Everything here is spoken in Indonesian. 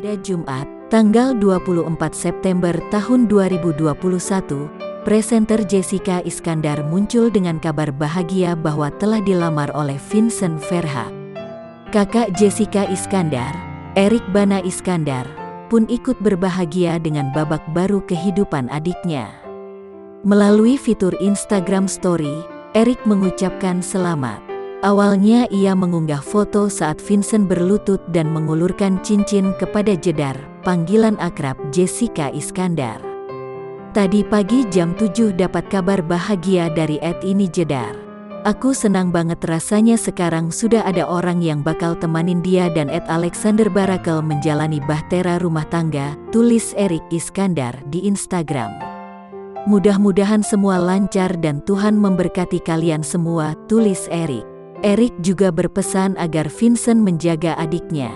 Pada Jumat, tanggal 24 September tahun 2021, presenter Jessica Iskandar muncul dengan kabar bahagia bahwa telah dilamar oleh Vincent Verha. Kakak Jessica Iskandar, Erik Bana Iskandar, pun ikut berbahagia dengan babak baru kehidupan adiknya. Melalui fitur Instagram Story, Erik mengucapkan selamat. Awalnya ia mengunggah foto saat Vincent berlutut dan mengulurkan cincin kepada Jedar, panggilan akrab Jessica Iskandar. Tadi pagi jam 7 dapat kabar bahagia dari @ini Jedar. Aku senang banget rasanya sekarang sudah ada orang yang bakal temanin dia dan @Alexander Barakel menjalani bahtera rumah tangga, tulis Erik Iskandar di Instagram. Mudah-mudahan semua lancar dan Tuhan memberkati kalian semua, tulis Erik. Erik juga berpesan agar Vincent menjaga adiknya.